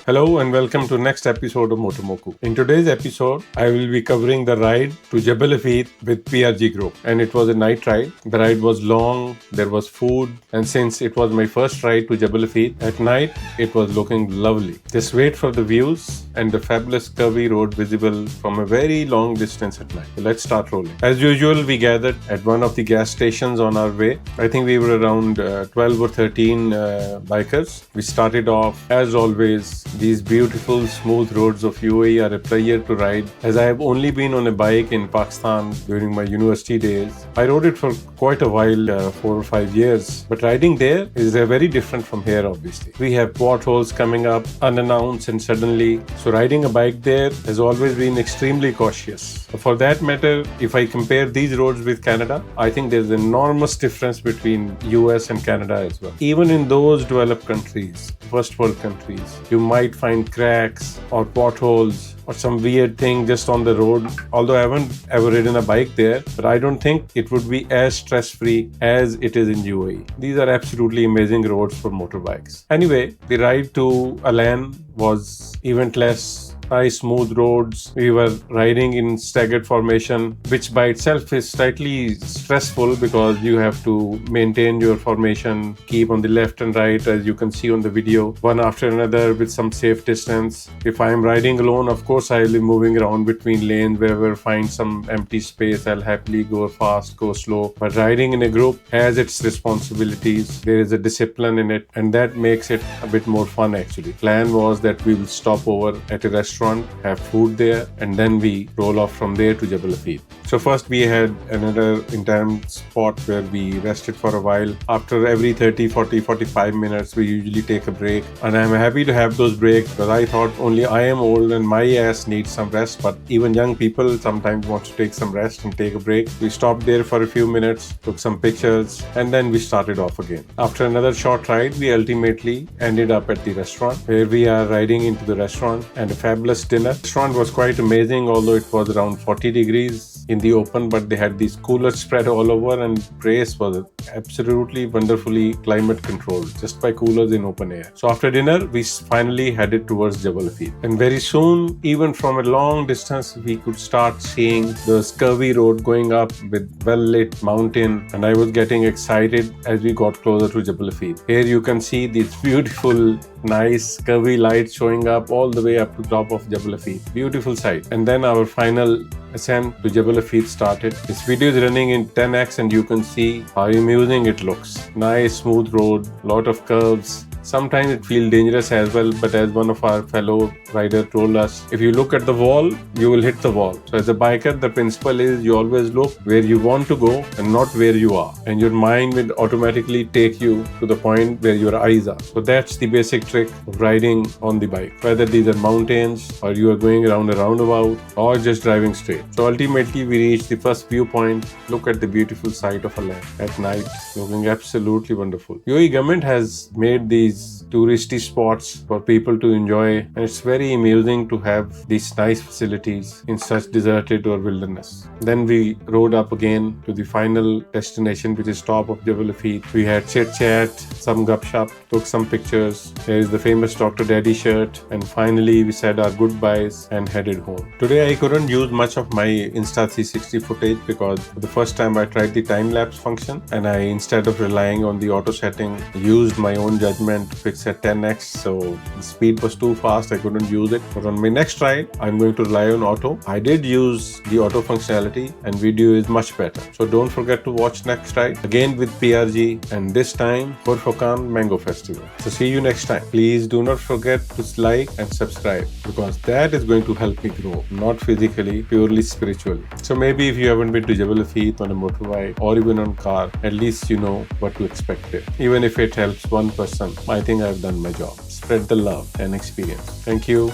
Hello and welcome to next episode of MotoMoku. In today's episode, I will be covering the ride to Jebel Hafeet with PRG Group. And it was a night ride. The ride was long, there was food, and since it was my first ride to Jebel Hafeet, at night it was looking lovely. Just wait for the views and the fabulous curvy road visible from a very long distance at night. So let's start rolling. As usual, we gathered at one of the gas stations on our way. I think we were around 12 or 13 bikers. We started off, as always, these beautiful smooth roads of UAE are a pleasure to ride. As I have only been on a bike in Pakistan during my university days, I rode it for quite a while, 4 or 5 years. But riding there is very different from here, obviously. We have potholes coming up unannounced and suddenly. So riding a bike there has always been extremely cautious. For that matter, if I compare these roads with Canada, I think there's an enormous difference between US and Canada as well. Even in those developed countries, first world countries, you might find cracks or potholes or some weird thing just on the road. Although I haven't ever ridden a bike there, but I don't think it would be as stress-free as it is in UAE. These are absolutely amazing roads for motorbikes. Anyway, the ride to Alan was eventless. Nice smooth roads. We were riding in staggered formation, which by itself is slightly stressful because you have to maintain your formation, keep on the left and right, as you can see on the video, one after another with some safe distance. If I am riding alone, of course I will be moving around between lanes. Wherever I find some empty space, I'll happily go fast, go slow. But riding in a group has its responsibilities. There is a discipline in it, and that makes it a bit more fun actually. Plan was that we will stop over at a restaurant, have food there, and then we roll off from there to Jebel Hafeet. So first we had another intense spot where we rested for a while. After every 30, 40, 45 minutes, we usually take a break. And I'm happy to have those breaks because I thought only I am old and my ass needs some rest. But even young people sometimes want to take some rest and take a break. We stopped there for a few minutes, took some pictures, and then we started off again. After another short ride, we ultimately ended up at the restaurant where we are riding into the restaurant and a fabulous dinner. The restaurant was quite amazing, although it was around 40 degrees in the open, but they had these coolers spread all over, and place was absolutely wonderfully climate controlled just by coolers in open air. So after dinner, we finally headed towards Jebel Hafeet, and very soon, even from a long distance, we could start seeing the curvy road going up with well-lit mountain, and I was getting excited as we got closer to Jebel Hafeet. Here you can see these beautiful, nice curvy lights showing up all the way up to top of Jebel Hafeet. Beautiful sight. And then our final ascent to Jebel Hafeet started. This video is running in 10x and you can see how amusing it looks. Nice smooth road, lot of curves. Sometimes it feels dangerous as well, but as one of our fellow riders told us, if you look at the wall, you will hit the wall. So as a biker, the principle is you always look where you want to go and not where you are. And your mind will automatically take you to the point where your eyes are. So that's the basic trick of riding on the bike. Whether these are mountains or you are going around a roundabout or just driving straight. So ultimately we reached the first viewpoint. Look at the beautiful sight of a land at night, looking absolutely wonderful. UAE government has made these touristy spots for people to enjoy, and it's very amusing to have these nice facilities in such deserted or wilderness. Then we rode up again to the final destination, which is top of Jebel Hafeet. We had chit chat, some gupshup, took some pictures. There is the famous Dr. Daddy shirt, and finally we said our goodbyes and headed home. Today I couldn't use much of my Insta360 footage because for the first time I tried the time-lapse function, and I, instead of relying on the auto setting, used my own judgment to fix at 10x, so the speed was too fast, I couldn't use it. But on my next ride, I'm going to rely on auto. I did use the auto functionality and video is much better. So don't forget to watch next ride again with PRG, and this time for Fokan Mango Festival. So see you next time. Please do not forget to like and subscribe because that is going to help me grow, not physically, purely spiritually. So maybe if you haven't been to Jebel Hafeet on a motorbike or even on car, at least you know what to expect there. Even if it helps one person, I think I've done my job. Spread the love and experience. Thank you.